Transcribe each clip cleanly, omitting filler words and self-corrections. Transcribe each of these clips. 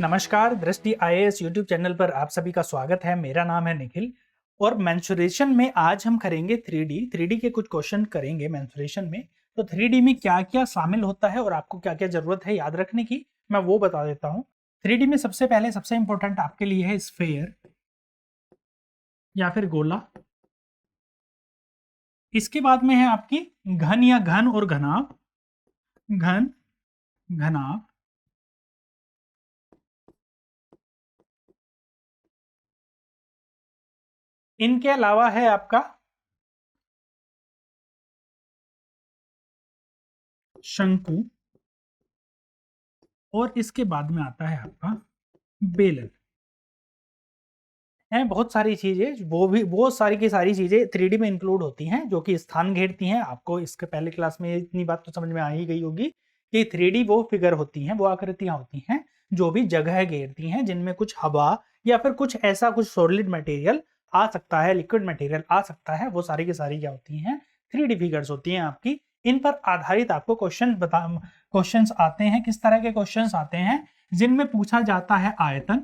नमस्कार, दृष्टि IAS YouTube channel पर आप सभी का स्वागत है। मेरा नाम है निखिल और मेंसुरेशन में आज हम करेंगे 3D के कुछ क्वेश्चन करेंगे मेंसुरेशन में। तो 3D में क्या-क्या शामिल होता है और आपको क्या-क्या जरूरत है याद रखने की, मैं वो बता देता हूँ। 3D में सबसे पहले सबसे इंपॉर्टेंट आपके लिए है स्फीयर या फिर गोला। इसके बाद में है आपकी घन या घन और घनाभ, घन घनाभ। इनके अलावा है आपका शंकु और इसके बाद में आता है आपका बेलन। हैं बहुत सारी चीजें, वो सारी की सारी चीजें 3D में इंक्लूड होती हैं जो कि स्थान घेरती हैं। आपको इसके पहले क्लास में इतनी बात तो समझ में आ ही गई होगी कि 3D वो फिगर होती हैं, वो आकृतियां होती हैं जो भी जगह घेरती हैं, जिनमें कुछ हवा या फिर कुछ ऐसा कुछ सॉलिड मटेरियल आ सकता है, लिक्विड मटेरियल आ सकता है। वो सारी की सारी क्या होती हैं, 3D फिगर्स होती हैं आपकी। इन पर आधारित आपको क्वेश्चंस आते हैं। किस तरह के क्वेश्चंस आते हैं? जिनमें पूछा जाता है आयतन,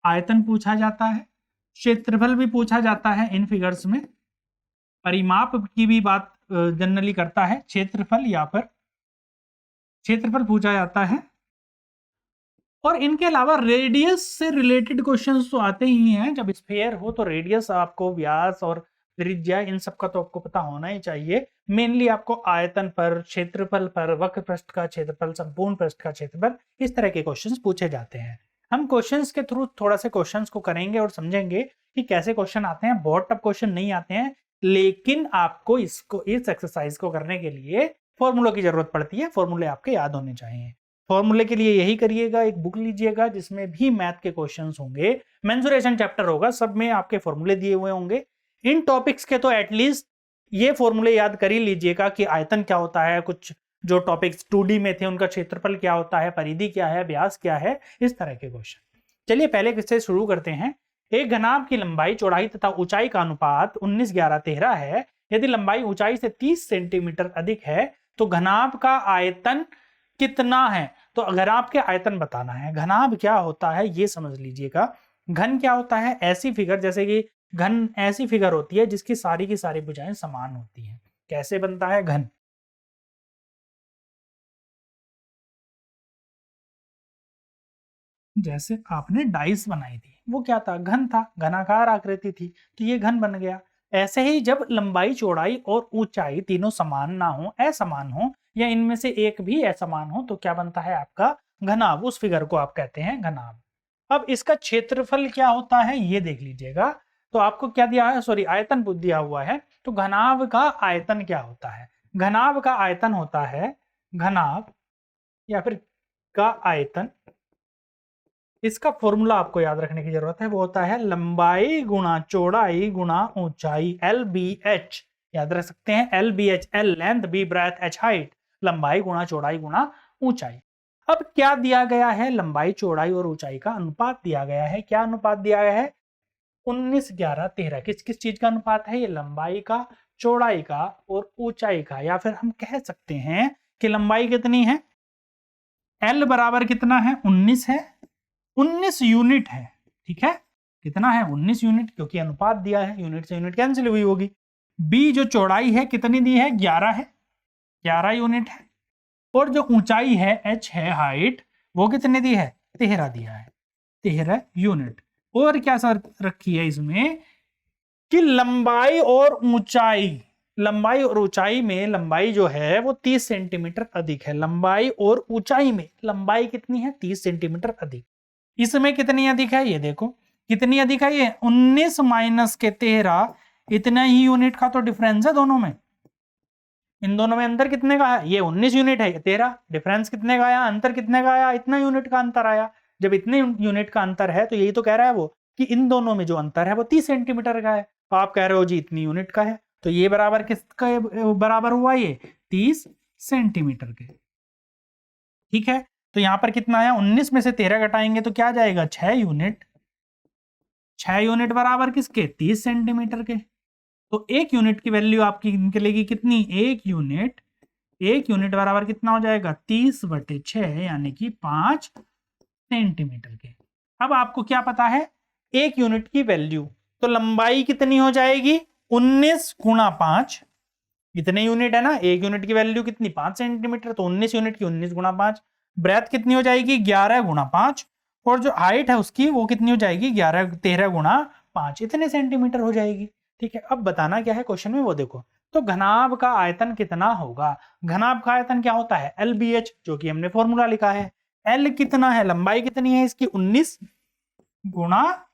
आयतन पूछा जाता है, क्षेत्रफल भी पूछा जाता है। इन फिगर्स में परिमाप की भी बात जनरली करता है, क्षेत्रफल या फिर क्षेत्रफल पूछा जाता है। और इनके अलावा रेडियस से रिलेटेड क्वेश्चंस तो आते ही हैं। जब स्फीयर हो तो रेडियस, आपको व्यास और त्रिज्या, इन सब का तो आपको पता होना ही चाहिए। मेनली आपको आयतन पर, क्षेत्रफल पर, वक्र पृष्ठ का क्षेत्रफल, संपूर्ण पृष्ठ का क्षेत्रफल, इस तरह के क्वेश्चंस पूछे जाते हैं। हम क्वेश्चंस के थ्रू थोड़ा से क्वेश्चंस को करेंगे और समझेंगे कि कैसे क्वेश्चन आते हैं। बहुत टफ क्वेश्चन नहीं आते हैं, लेकिन आपको इस एक्सरसाइज को करने के लिए फॉर्मूलों की जरूरत पड़ती है। फॉर्मूले आपके याद होने चाहिए। फॉर्मूले के लिए यही करिएगा, एक बुक लीजिएगा जिसमें भी मैथ के क्वेश्चंस होंगे, मेंसुरेशन चैप्टर होगा, सब में आपके फॉर्मूले दिए हुए होंगे। इन टॉपिक्स के तो एटलीस्ट ये फॉर्मूले याद कर ही लीजिएगा कि आयतन क्या होता है, कुछ जो टॉपिक्स 2D में थे उनका क्षेत्रफल क्या होता है, परिधि क्या है, व्यास क्या है, इस तरह के क्वेश्चन। चलिए पहले किससे शुरू करते हैं। एक घनाभ की लंबाई, चौड़ाई तथा ऊंचाई का अनुपात 19, 11, 13 है। यदि लंबाई ऊंचाई से 30 सेंटीमीटर अधिक है तो घनाभ का आयतन कितना है? तो घनाभ के आयतन बताना है। घनाभ क्या होता है ये समझ लीजिएगा। घन क्या होता है? ऐसी फिगर, जैसे कि घन ऐसी फिगर होती है जिसकी सारी की सारी भुजाएं समान होती हैं। कैसे बनता है घन? जैसे आपने डाइस बनाई थी, वो क्या था? घन था, घनाकार आकृति थी, तो ये घन बन गया। ऐसे ही जब लंबाई, चौड़ाई और ऊंचाई तीनों समान ना हो, असमान हो, या इनमें से एक भी असमान हो, तो क्या बनता है आपका? घनाभ। उस फिगर को आप कहते हैं घनाभ। अब इसका क्षेत्रफल क्या होता है ये देख लीजिएगा। तो आपको क्या दिया है? सॉरी, आयतन दिया हुआ है। तो घनाभ का आयतन क्या होता है? घनाभ का आयतन होता है, घनाभ या फिर का आयतन, इसका फॉर्मूला आपको याद रखने की जरूरत है। वो होता है लंबाई गुणा चौड़ाई गुणा ऊंचाई, LBH। याद रख सकते हैं, LBH, L length, B breadth, H height. लंबाई गुणा चौड़ाई गुणा ऊंचाई। अब क्या दिया गया है? लंबाई, चौड़ाई और ऊंचाई का अनुपात दिया गया है। क्या अनुपात दिया गया है? 19, 11, 13। किस किस चीज का अनुपात है ये? लंबाई का, चौड़ाई का और ऊंचाई का। या फिर हम कह सकते हैं कि लंबाई कितनी है? L बराबर कितना है? 19 है, 19 यूनिट है। ठीक है, कितना है? 19 यूनिट, क्योंकि अनुपात दिया है, यूनिट से यूनिट कैंसिल हुई होगी। बी जो चौड़ाई है कितनी दी है? 11 है, 11 यूनिट है। और जो ऊंचाई है, H है, हाइट, वो कितने दी है? 13 दिया है, 13 यूनिट। और क्या शर्त रखी है इसमें कि लंबाई और ऊंचाई, लंबाई और ऊंचाई में, लंबाई जो है वो 30 सेंटीमीटर अधिक है। लंबाई और ऊंचाई में लंबाई कितनी है? 30 सेंटीमीटर अधिक। इसमें कितनी अधिक है ये देखो, कितनी अधिक है ये? 19 माइनस के 13, इतना ही यूनिट का तो डिफरेंस है दोनों में। इन दोनों में अंतर कितने का है? ये 19 यूनिट है, 13। डिफरेंस कितने का आया? अंतर कितने का आया? इतना यूनिट का अंतर आया। जब इतने यूनिट का अंतर है तो यही तो कह रहा है वो कि इन दोनों में जो अंतर है वो 30 सेंटीमीटर का है। तो आप कह रहे हो जी इतनी यूनिट का है, तो ये बराबर किसका बराबर हुआ? ये 30 सेंटीमीटर के। ठीक है, तो यहां पर कितना आया? 19 में से 13 घटाएंगे तो क्या जाएगा? 6 यूनिट। 6 यूनिट बराबर किसके? 30 सेंटीमीटर के। तो एक यूनिट की वैल्यू आपकी निकलेगी कितनी? एक यूनिट बराबर कितना हो जाएगा? 30/6, यानी कि 5 सेंटीमीटर के। अब आपको क्या पता है, एक यूनिट की वैल्यू, तो लंबाई कितनी हो जाएगी 19 गुणा 5, इतने यूनिट है ना, एक यूनिट की वैल्यू कितनी 5 सेंटीमीटर, तो 19 यूनिट की 19 गुणा 5। ब्रेथ कितनी हो जाएगी 11 गुणा 5, और जो हाइट है उसकी वो कितनी हो जाएगी 13 गुणा 5, इतने सेंटीमीटर हो जाएगी। ठीक है, अब बताना क्या है क्वेश्चन में वो देखो। तो घनाभ का आयतन कितना होगा, घनाभ का आयतन क्या होता है LBH, जो कि हमने फॉर्मूला लिखा है। L कितना है, लंबाई कितनी है इसकी 19 गुणा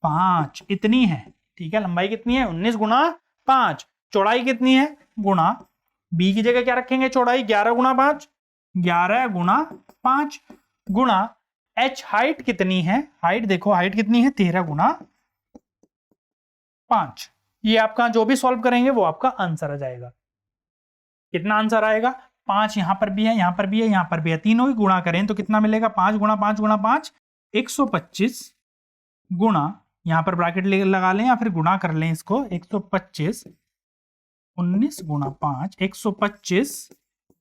5, इतनी है। ठीक है, लंबाई कितनी है 19 गुणा 5, चौड़ाई कितनी है गुणा, बी की जगह क्या रखेंगे चौड़ाई 11 गुणा 5, 11 गुणा 5 गुणा h हाइट कितनी है, हाइट देखो हाइट कितनी है 13 गुणा 5। ये आपका जो भी सॉल्व करेंगे वो आपका आंसर आ जाएगा। कितना आंसर आएगा, 5 यहां पर भी है, यहां पर भी है, यहां पर भी है, तीनों ही गुणा करें तो कितना मिलेगा 5 गुणा 5 गुणा 5 125 गुणा, यहां पर ब्रैकेट लगा लें या फिर गुणा कर लें इसको, 125 19 गुणा 5 125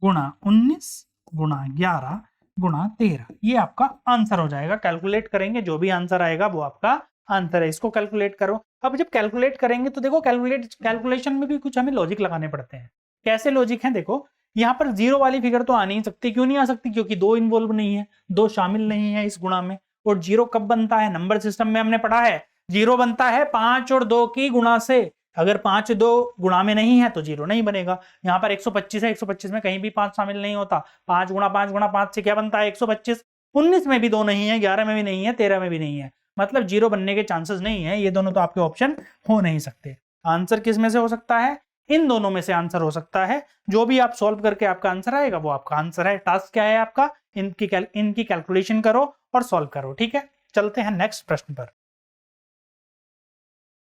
गुणा 19 गुणा 11 गुणा 13, ये आपका आंसर हो जाएगा। कैलकुलेट करेंगे जो भी आंसर आएगा वो आपका आंसर है, इसको कैलकुलेट करो। अब जब कैलकुलेट करेंगे तो देखो कैलकुलेशन में भी कुछ हमें लॉजिक लगाने पड़ते हैं। कैसे लॉजिक है देखो, यहाँ पर जीरो वाली फिगर तो आ नहीं सकती, क्यों नहीं आ सकती, क्योंकि दो इन्वॉल्व नहीं है, दो शामिल नहीं है इस गुणा में। और जीरो कब बनता है, नंबर सिस्टम में हमने पढ़ा है जीरो बनता है 5 और 2 की गुणा से, अगर 5 2 गुणा में नहीं है तो जीरो नहीं बनेगा। यहाँ पर 125 है, 125 में कहीं भी 5 शामिल नहीं होता, 5 गुणा 5 गुणा 5 से क्या बनता है 125, 19 में भी 2 नहीं है, 11 में भी नहीं है, 13 में भी नहीं है, मतलब जीरो बनने के चांसेस नहीं है, ये दोनों तो आपके ऑप्शन हो नहीं सकते। आंसर किस में से हो सकता है, इन दोनों में से आंसर हो सकता है। जो भी आप सॉल्व करके आपका आंसर आएगा वो आपका आंसर है। टास्क क्या है आपका, इनकी कैलकुलेशन करो और सॉल्व करो। ठीक है, चलते हैं नेक्स्ट प्रश्न पर।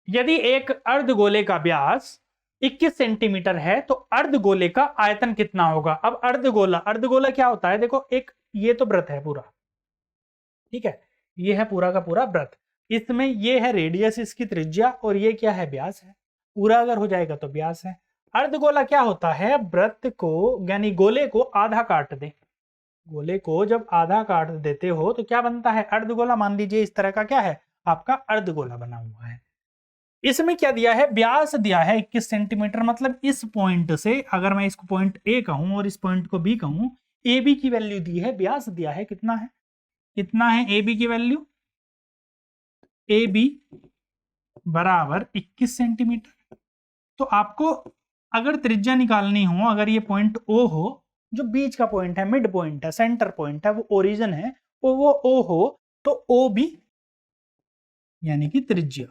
यदि एक अर्धगोले का व्यास 21 सेंटीमीटर है तो अर्धगोले का आयतन कितना होगा। अब अर्धगोला, अर्धगोला क्या होता है देखो, एक ये तो वृत्त है पूरा, ठीक है, ये है पूरा का पूरा वृत्त, इसमें ये है रेडियस इसकी त्रिज्या और ये क्या है व्यास है, पूरा अगर हो जाएगा तो व्यास है। अर्धगोला क्या होता है, वृत्त को यानी गोले को आधा काट दे, गोले को जब आधा काट देते हो तो क्या बनता है अर्धगोला। मान लीजिए इस तरह का क्या है आपका अर्धगोला बना हुआ है, इसमें क्या दिया है व्यास दिया है 21 सेंटीमीटर, मतलब इस पॉइंट से अगर मैं इसको पॉइंट ए कहूं और इस पॉइंट को बी कहूं, ए बी की वैल्यू दी है, व्यास दिया है कितना है, कितना है ए बी की वैल्यू, ए बी बराबर 21 सेंटीमीटर। तो आपको अगर त्रिज्या निकालनी हो, अगर ये पॉइंट ओ हो, जो बीच का पॉइंट है, मिड पॉइंट है, सेंटर पॉइंट है, वो ओरिजिन है, वो ओ हो, तो ओ बी यानी कि त्रिज्या,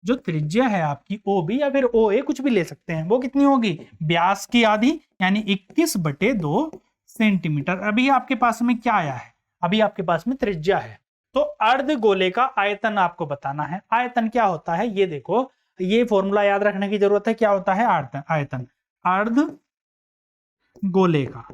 जो त्रिज्या है आपकी ओ बी या फिर ओ ए कुछ भी ले सकते हैं, वो कितनी होगी व्यास की आधी यानी 21/2 सेंटीमीटर। अभी आपके पास में क्या आया है, अभी आपके पास में त्रिज्या है, तो अर्धगोले का आयतन आपको बताना है। आयतन क्या होता है ये देखो, ये फॉर्मूला याद रखने की जरूरत है, क्या होता है आयतन, अर्ध गोले का,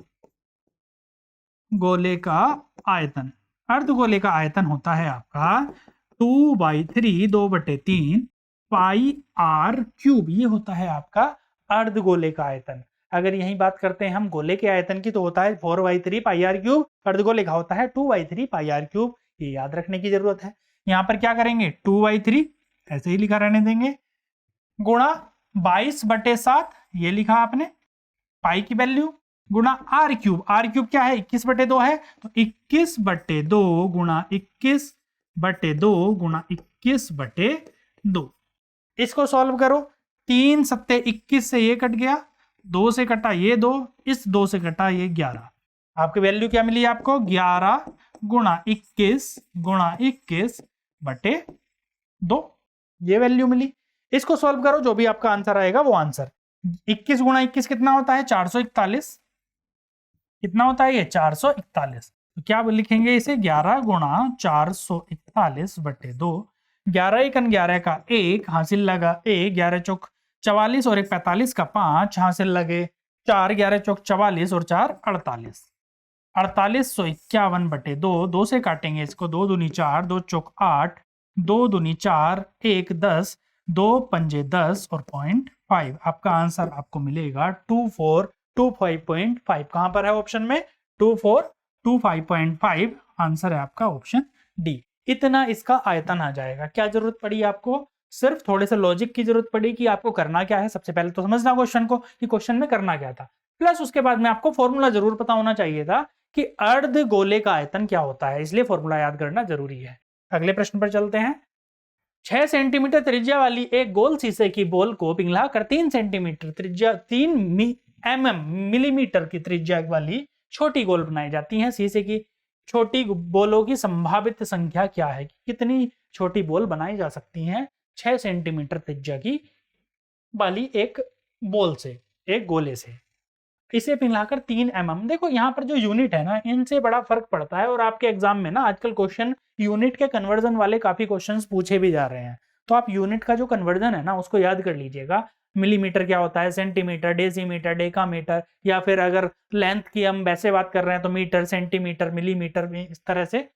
गोले का आयतन, अर्धगोले का आयतन होता है आपका 2/3 2/3 पाई आर क्यूब, ये होता है आपका अर्धगोले का आयतन। अगर यही बात करते हैं हम गोले के आयतन की तो होता है 4/3 पाई आर क्यूब, अर्धगोले का होता है 2/3 पाई आर क्यूब, ये याद रखने की जरूरत है। यहाँ पर क्या करेंगे 2/3 ऐसे ही लिखा रहने देंगे, गुणा 22/7 ये लिखा आपने, पाई की वैल्यू, गुणा आर क्यूब, आर क्यूब क्या है 21/2 है, तो 21/2 गुणा 21/2 गुणा 21/2, इसको सॉल्व करो, 3 7 21 से ये कट गया, 2 से कटा ये 2, इस 2 से कटा ये 11, आपकी वैल्यू क्या मिली आपको 11 गुणा 21 गुणा 21/2, ये वैल्यू मिली। इसको सॉल्व करो, जो भी आपका आंसर आएगा वो आंसर, 21 गुणा 21 कितना होता है 441, कितना होता है ये 441, तो क्या लिखेंगे इसे 11 गुणा 441/2, 11 1 11 का 1 हासिल लगा 1, 11 चौक 44 और 1 45 का 5 हासिल लगे 4, 11 चौक 44 और 4 48, 4851/2, 2 से काटेंगे इसको, 2 दूनी 4, 2 चौक 8, 2 दूनी 4, 1 10, 2 पंजे 10 और 0.5, आपका आंसर आपको मिलेगा 2425.5। कहां पर है ऑप्शन में 2425.5 आंसर है आपका ऑप्शन डी। इतना इसका आयतन आ जाएगा। क्या जरूरत पड़ी आपको? सिर्फ थोड़े से लॉजिक की जरूरत पड़ी कि आपको करना क्या है। सबसे पहले तो समझना क्वेश्चन को कि क्वेश्चन में करना क्या था, प्लस उसके बाद में आपको फॉर्मूला जरूर पता होना चाहिए था कि अर्ध गोले का आयतन क्या होता है, इसलिए फॉर्मूला याद करना जरूरी है। अगले प्रश्न पर चलते हैं। 6 सेंटीमीटर त्रिज्या वाली एक गोल शीशे की बॉल को पिघलाकर 3 सेंटीमीटर त्रिज्या 3 मिलीमीटर की त्रिज्या वाली छोटी गोल बनाई जाती है। शीशे की छोटी बॉलों की संभावित संख्या क्या है? कितनी छोटी बॉल बनाई जा सकती हैं 6 सेंटीमीटर त्रिज्या की वाली एक बॉल से, एक गोले से? इसे पिघलाकर 3 mm। देखो यहाँ पर जो यूनिट है ना, इनसे बड़ा फर्क पड़ता है। और आपके एग्जाम में ना आजकल क्वेश्चन यूनिट के कन्वर्जन वाले काफी क्वेश्चंस पूछे भी जा रहे हैं, तो आप यूनिट का जो कन्वर्जन है ना उसको याद कर लीजिएगा। मिलीमीटर क्या होता है, सेंटीमीटर, डेसीमीटर, डेकामीटर, या फिर अगर लेंथ की हम वैसे बात कर रहे हैं तो मीटर, सेंटीमीटर, मिलीमीटर में, इस तरह से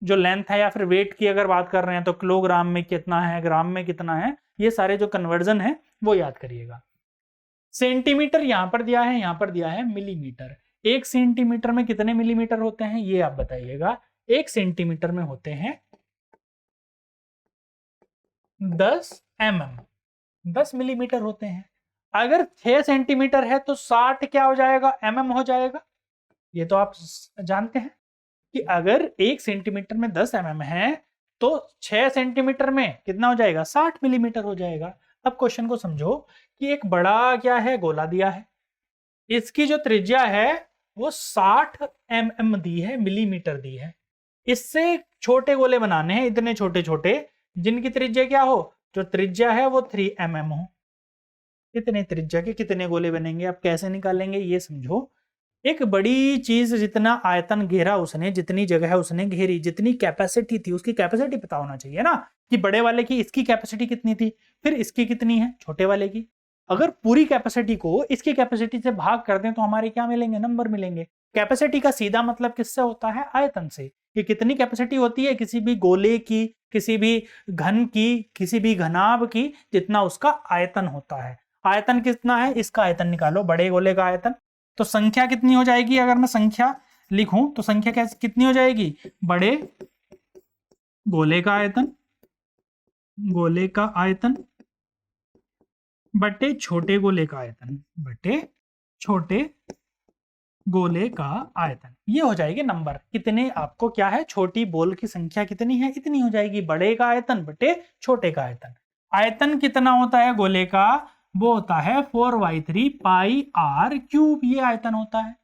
जो लेंथ है। या फिर वेट की अगर बात कर रहे हैं तो किलोग्राम में कितना है, ग्राम में कितना है, ये सारे जो कन्वर्जन है वो याद करिएगा। सेंटीमीटर यहां पर दिया है, यहां पर दिया है मिलीमीटर। 1 सेंटीमीटर में कितने मिलीमीटर होते हैं ये आप बताइएगा। 1 सेंटीमीटर में होते हैं 10 mm, 10 मिलीमीटर होते हैं। अगर 6 सेंटीमीटर है तो 60 क्या हो जाएगा, mm हो जाएगा। ये तो आप जानते हैं कि अगर 1 सेंटीमीटर में 10 mm है तो 6 सेंटीमीटर में कितना हो जाएगा, 60 मिलीमीटर हो जाएगा। अब क्वेश्चन को समझो कि एक बड़ा क्या है, गोला दिया है, इसकी जो त्रिज्या है वो 60 mm दी है, मिलीमीटर दी है। इससे छोटे गोले बनाने हैं, इतने छोटे छोटे जिनकी त्रिज्या क्या हो, जो त्रिज्या है वो 3 mm हो। इतने त्रिज्या के कितने गोले बनेंगे, आप कैसे निकालेंगे ये समझो। एक बड़ी चीज, जितना आयतन घेरा उसने, जितनी जगह उसने घेरी, जितनी कैपेसिटी थी, उसकी कैपेसिटी पता होना चाहिए ना कि बड़े वाले की इसकी कैपेसिटी कितनी थी, फिर इसकी कितनी है छोटे वाले की। अगर पूरी कैपेसिटी को इसकी कैपेसिटी से भाग कर दें तो हमारे क्या मिलेंगे, नंबर मिलेंगे। कैपेसिटी का सीधा मतलब किससे होता है, आयतन से। कि कितनी कैपेसिटी होती है किसी भी गोले की, किसी भी घन की, किसी भी घनाभ की, जितना उसका आयतन होता है। आयतन कितना है, इसका आयतन निकालो, बड़े गोले का आयतन। तो संख्या कितनी हो जाएगी, अगर मैं संख्या लिखूं तो संख्या कैसे कितनी हो जाएगी, बड़े गोले का आयतन, गोले का आयतन बटे छोटे गोले का आयतन, बटे छोटे गोले का आयतन। ये हो जाएगी नंबर। कितने आपको क्या है, छोटी बॉल की संख्या कितनी है, इतनी हो जाएगी। बड़े का आयतन बटे छोटे का आयतन। आयतन कितना होता है गोले का, वो होता है 4/3 पाई आर क्यूब। ये आयतन होता है,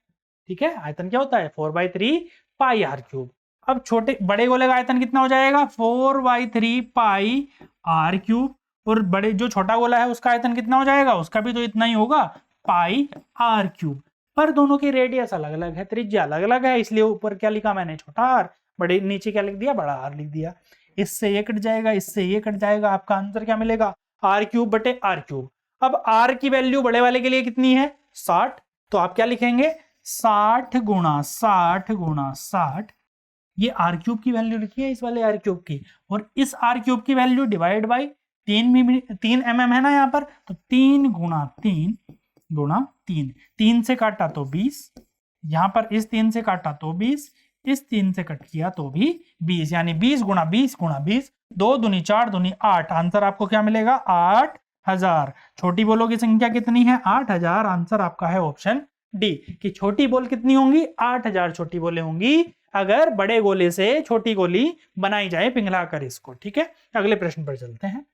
ठीक है। आयतन क्या होता है, 4/3 पाई आर क्यूब। अब बड़े गोले का आयतन कितना हो जाएगा, 4/3 पाई आर क्यूब। और बड़े जो छोटा गोला है उसका आयतन कितना हो जाएगा, उसका भी तो इतना ही होगा, पाई आर क्यूब। पर दोनों की रेडियस अलग अलग है, त्रिज्या अलग अलग है, इसलिए ऊपर क्या लिखा मैंने, छोटा आर, बड़े नीचे क्या लिख दिया, बड़ा आर लिख दिया। इससे ये कट जाएगा, इससे ये कट जाएगा, आपका आंसर क्या मिलेगा, आर क्यूब बटे आर क्यूब। अब आर की वैल्यू बड़े वाले के लिए कितनी है, 60, तो आप क्या लिखेंगे, 60 गुणा 60 गुणा 60। ये आर क्यूब की वैल्यू लिखी है, इस वाले आर क्यूब की, और इस आर क्यूब की वैल्यू डिवाइड बाई 3 mm है ना यहाँ पर, तो 3 गुणा 3 गुणा 3, 3 से काटा तो 20, यहां पर इस 3 से काटा तो 20, इस 3 से कट किया तो भी 20, यानी 20 गुणा 20 गुणा 20, 2 दूनी 4 दूनी 8। आंसर आपको क्या मिलेगा, 8000। छोटी बॉलों की संख्या कितनी है, 8000। आंसर आपका है ऑप्शन डी कि छोटी बॉल कितनी होंगी, 8000 छोटी बॉलें होंगी अगर बड़े गोले से छोटी गोली बनाई जाए पिघलाकर इसको, ठीक है। अगले प्रश्न पर चलते हैं।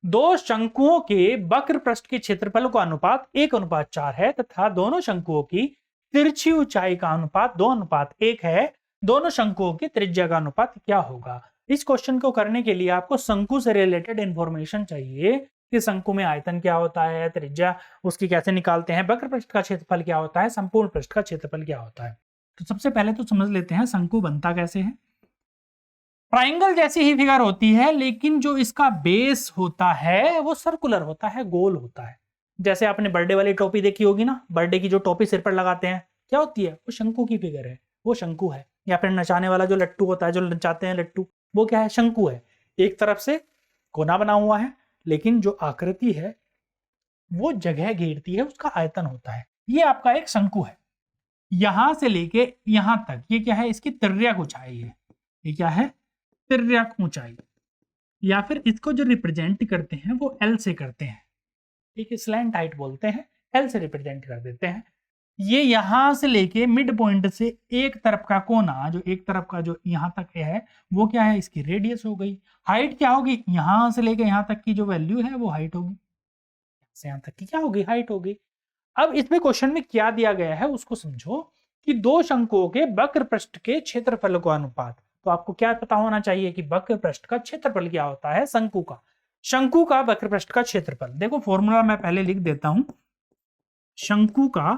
दो शंकुओं के वक्र पृष्ठ के क्षेत्रफल का अनुपात 1:4 है तथा दोनों शंकुओं की तिरछी ऊंचाई का अनुपात 2:1 है। दोनों शंकुओं की त्रिज्या का अनुपात क्या होगा। इस क्वेश्चन को करने के लिए आपको शंकु से रिलेटेड इंफॉर्मेशन चाहिए कि शंकु में आयतन क्या होता है, त्रिज्या उसकी कैसे निकालते हैं, वक्र पृष्ठ का क्षेत्रफल क्या होता है, संपूर्ण पृष्ठ का क्षेत्रफल क्या होता है। तो सबसे पहले तो समझ लेते हैं शंकु बनता कैसे है। ट्राइंगल जैसी ही फिगर होती है, लेकिन जो इसका बेस होता है वो सर्कुलर होता है, गोल होता है। जैसे आपने बर्थडे वाली टोपी देखी होगी ना, बर्थडे की जो टोपी सिर पर लगाते हैं, क्या होती है, वो शंकु की फिगर है, वो शंकु है। या फिर नचाने वाला जो लट्टू होता है, जो नचाते हैं लट्टू, वो क्या है, शंकु है। एक तरफ से कोना बना हुआ है, लेकिन जो आकृति है वो जगह घेरती है, उसका आयतन होता है। ये आपका एक शंकु है। यहां से लेके यहां तक ये क्या है, इसकी तिर्यक ऊंचाई है। ये क्या है, तिर्यक ऊंचाई, या फिर इसको जो रिप्रेजेंट करते हैं वो एल से करते हैं, ठीक है, स्लैंट हाइट बोलते हैं, एल से रिप्रेजेंट कर देते हैं। ये यहां से लेके मिड पॉइंट से एक तरफ का कोना, जो एक तरफ का जो यहां तक है वो क्या है, इसकी रेडियस हो गई। हाइट क्या होगी, यहां से लेके यहां तक की जो वैल्यू है वो हाइट होगी, से यहां तक की क्या होगी, हाइट होगी। अब इसमें क्वेश्चन में क्या दिया गया है उसको समझो, कि दो शंकुओं के वक्र पृष्ठ के क्षेत्रफल का अनुपात। तो आपको क्या पता होना चाहिए कि वक्र पृष्ठ का क्षेत्रफल क्या होता है, शंकु का वक्र पृष्ठ का क्षेत्रफल। देखो फॉर्मूला मैं पहले लिख देता हूं, शंकु का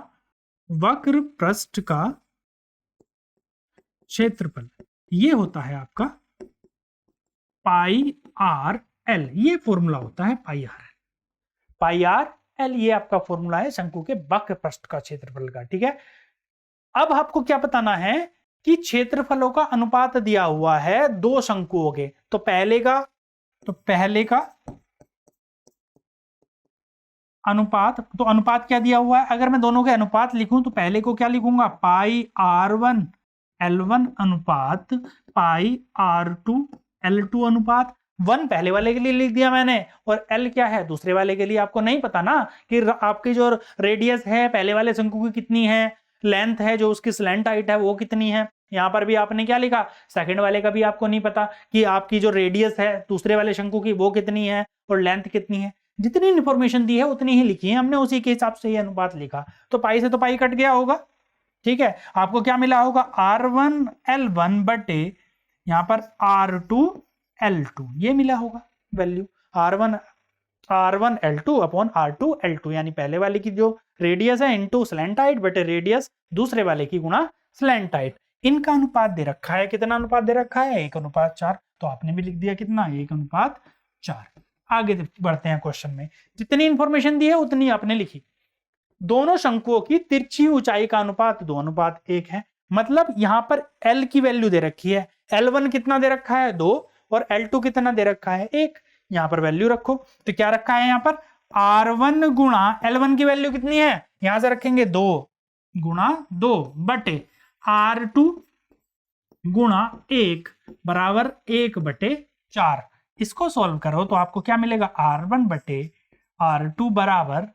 वक्र पृष्ठ का क्षेत्रफल ये होता है आपका पाई आर एल, ये फॉर्मूला होता है पाई आर एल। पाई आर एल ये आपका फॉर्मूला है शंकु के वक्र पृष्ठ का क्षेत्रफल का, ठीक है। अब आपको क्या बताना है कि क्षेत्रफलों का अनुपात दिया हुआ है दो शंकुओं के। तो पहले का अनुपात, तो अनुपात क्या दिया हुआ है, अगर मैं दोनों के अनुपात लिखूं तो पहले को क्या लिखूंगा, पाई R1 L1 अनुपात पाई R2 L2 अनुपात। 1 पहले वाले के लिए लिख दिया मैंने, और L क्या है दूसरे वाले के लिए। आपको नहीं पता ना कि आपकी जो रेडियस है पहले वाले शंकु की कितनी है, लेंथ है जो उसकी स्लैंट हाइट है वो कितनी है। यहां पर भी आपने क्या लिखा, सेकंड वाले का भी आपको नहीं पता कि आपकी जो रेडियस है दूसरे वाले शंकु की वो कितनी है और लेंथ कितनी है। जितनी इंफॉर्मेशन दी है उतनी ही लिखी है हमने, उसी के हिसाब से ये अनुपात लिखा। तो पाई से तो पाई कट गया होगा, ठीक है। आपको क्या मिला होगा, R1 L1 बटे यहां पर R2 L2, ये मिला होगा value. R1 L2 upon R2 L2, यानी पहले वाले की जो रेडियस है इनटू स्लैंट हाइट बटे रेडियस दूसरे वाले की गुणा स्लैंट हाइट। इनका अनुपात दे रखा है, कितना अनुपात दे रखा है, 1:4। तो आपने भी लिख दिया कितना, 1:4। आगे बढ़ते हैं क्वेश्चन में, जितनी इंफॉर्मेशन दी है उतनी आपने लिखी। दोनों शंकुओं की तिरछी ऊंचाई का अनुपात 2:1 है। मतलब यहां पर L की वैल्यू दे रखी है, L1 कितना दे रखा है 2 और L2 कितना दे रखा है 1। यहां पर वैल्यू रखो, तो क्या रखा है यहां पर R1 गुणा L1 की वैल्यू कितनी है, यहां से रखेंगे 2 गुणा 2 बटे R2 गुणा 1 बराबर 1/4। इसको सॉल्व करो तो आपको क्या मिलेगा, R1 बटे R2 बराबर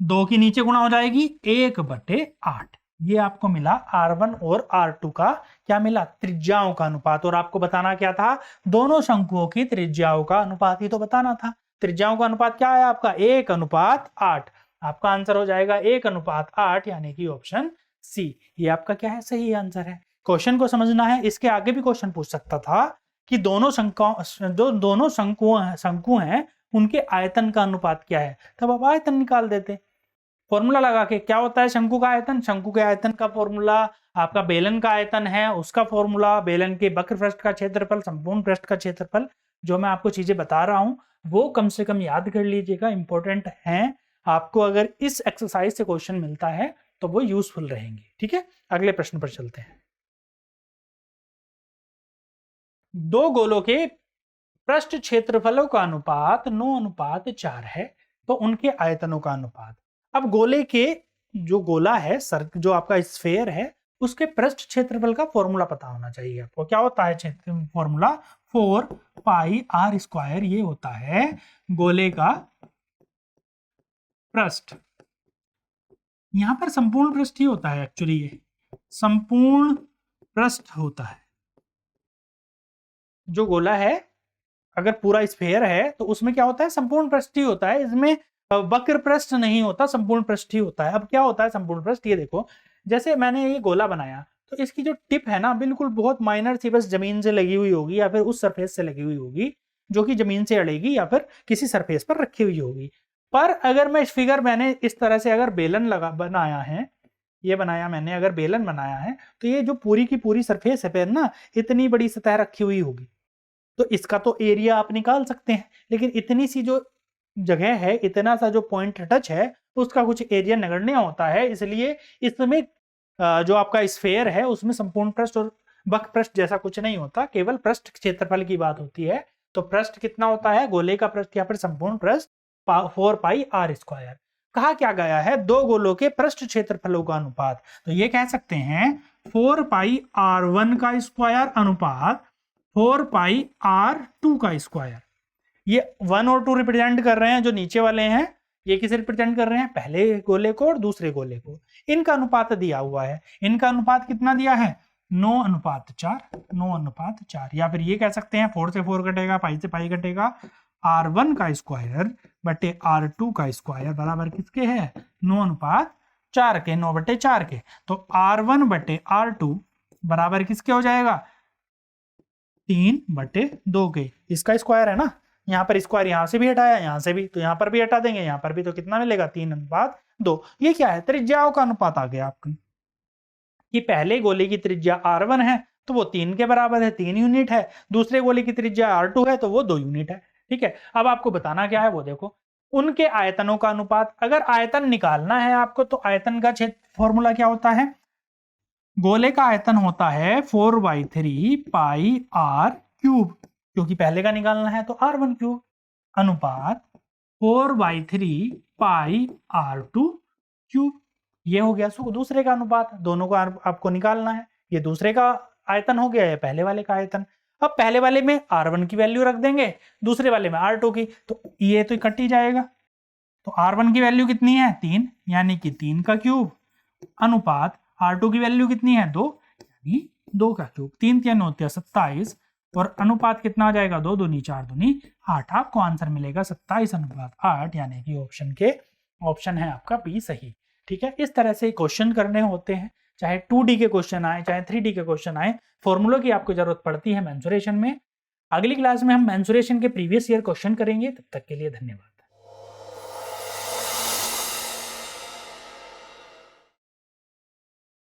2 की नीचे गुणा हो जाएगी 1/8। ये आपको मिला R1 और R2 का क्या मिला, त्रिज्याओं का अनुपात। और आपको बताना क्या था, दोनों शंकुओं की त्रिज्याओं का अनुपात ही तो बताना था। त्रिज्याओं का अनुपात क्या है आपका, 1:8। आपका आंसर हो जाएगा 1:8, यानी कि ऑप्शन सी। ये आपका क्या है, सही आंसर है। क्वेश्चन को समझना है, इसके आगे भी क्वेश्चन पूछ सकता था कि दोनों शंकु हैं उनके आयतन का अनुपात क्या है, तब आप आयतन निकाल देते फॉर्मूला लगा के। क्या होता है शंकु का आयतन, शंकु के आयतन का फॉर्मूला आपका बेलन का आयतन है, उसका फॉर्मूला बेलन के वक्र पृष्ठ का क्षेत्रफल, संपूर्ण पृष्ठ का क्षेत्रफल। जो मैं आपको चीजें बता रहा हूं वो कम से कम याद कर लीजिएगा, इंपॉर्टेंट है। आपको अगर इस एक्सरसाइज से क्वेश्चन मिलता है तो वो यूजफुल रहेंगे, ठीक है। अगले प्रश्न पर चलते हैं। दो गोलों के पृष्ठ क्षेत्रफलों का अनुपात 9:4 है, तो उनके आयतनों का अनुपात। अब गोले के जो गोला है सर, जो आपका स्फेयर है, उसके पृष्ठ क्षेत्रफल का फॉर्मूला पता होना चाहिए आपको। क्या होता है फॉर्मूला, 4πr²। ये होता है गोले का पृष्ठ। यहां पर संपूर्ण पृष्ठ ही होता है एक्चुअली, ये संपूर्ण पृष्ठ होता है। जो गोला है अगर पूरा स्फेयर है तो उसमें क्या होता है, संपूर्ण पृष्ठ ही होता है। इसमें वक्र पृष्ठ नहीं होता, संपूर्ण पृष्ठ ही होता है। अब क्या होता है संपूर्ण पृष्ठ, ये देखो, जैसे मैंने ये गोला बनाया तो इसकी जो टिप है ना बिल्कुल बहुत माइनर सी, बस जमीन से लगी हुई होगी या फिर उस सरफेस से लगी हुई होगी जो कि जमीन से अड़ेगी या फिर किसी सरफेस पर रखी हुई होगी। पर अगर मैं इस फिगर, मैंने इस तरह से अगर बेलन बनाया है, ये बनाया मैंने, अगर बेलन बनाया है तो ये जो पूरी की पूरी सरफेस है पर ना इतनी बड़ी सतह रखी हुई होगी, तो इसका तो एरिया आप निकाल सकते हैं। लेकिन इतनी सी जो जगह है, इतना सा जो पॉइंट टच है, उसका कुछ एरिया नगण्य होता है। इसलिए इसमें जो आपका स्फेयर है उसमें संपूर्ण पृष्ठ और वक्र पृष्ठ जैसा कुछ नहीं होता, केवल पृष्ठ क्षेत्रफल की बात होती है। तो पृष्ठ कितना होता है गोले का पृष्ठ, या फिर संपूर्ण पृष्ठ 4πr²। कहा क्या गया है, दो गोलों के पृष्ठ क्षेत्रफलों का अनुपात। तो ये कह सकते हैं 4 पाई r1 का स्क्वायर अनुपात 4 पाई r2 का स्क्वायर। ये 1 और 2 रिप्रेजेंट कर रहे हैं, जो नीचे वाले हैं ये किसे रिप्रेजेंट कर रहे हैं, पहले गोले को और दूसरे गोले को। इनका अनुपात दिया हुआ है, इनका अनुपात कितना दिया है, 9:4, 9:4। या फिर ये कह सकते हैं 4 से 4 कटेगा, पाई से पाई कटेगा, r1 का स्क्वायर बटे r2 का स्क्वायर बराबर किसके है, 9:4 के, 9/4 के। तो r1 बटे r2 बराबर किसके हो जाएगा, 3/2 के। इसका स्क्वायर है ना, यहाँ पर स्क्वायर यहाँ से भी हटाया, यहाँ से भी, तो यहाँ पर भी हटा देंगे, यहाँ पर भी, तो कितना मिलेगा, 3:2। ये क्या है, त्रिज्याओं का अनुपात आ गया आपका, कि पहले गोले की त्रिज्या r1 है तो वो 3 के बराबर है, 3 यूनिट है, दूसरे गोले की त्रिज्या r2 है तो वो 2 यूनिट है। ठीक है, अब आपको बताना क्या है वो देखो, उनके आयतनों का अनुपात। अगर आयतन निकालना है आपको तो आयतन का फॉर्मूला क्या होता है, गोले का आयतन होता है 4/3 पाई r क्यूब, क्योंकि पहले का निकालना है तो r1 क्यूब, अनुपात 4/3 पाई r2 क्यूब। ये हो गया दूसरे का अनुपात, दोनों का आपको निकालना है। ये दूसरे का आयतन हो गया, ये पहले वाले का आयतन। अब पहले वाले में r1 की वैल्यू रख देंगे, दूसरे वाले में r2 की, तो ये तो कट ही जाएगा। तो r1 की वैल्यू कितनी है, 3, यानी कि 3 का क्यूब, अनुपात r2 की वैल्यू कितनी है, 2, यानी 2 का क्यूब। 3 3 होते हैं 27, और अनुपात कितना आ जाएगा, 2 दूनी 4 दूनी 8। आपको आंसर मिलेगा 27:8, यानी कि ऑप्शन है आपका बी सही। ठीक है, इस तरह से क्वेश्चन करने होते हैं, चाहे 2D के क्वेश्चन आए चाहे 3D के क्वेश्चन आए, फॉर्मूलों की आपको जरूरत पड़ती है मेंसुरेशन में। अगली क्लास में हम मेंसुरेशन के प्रीवियस ईयर क्वेश्चन करेंगे, तब तक के लिए धन्यवाद।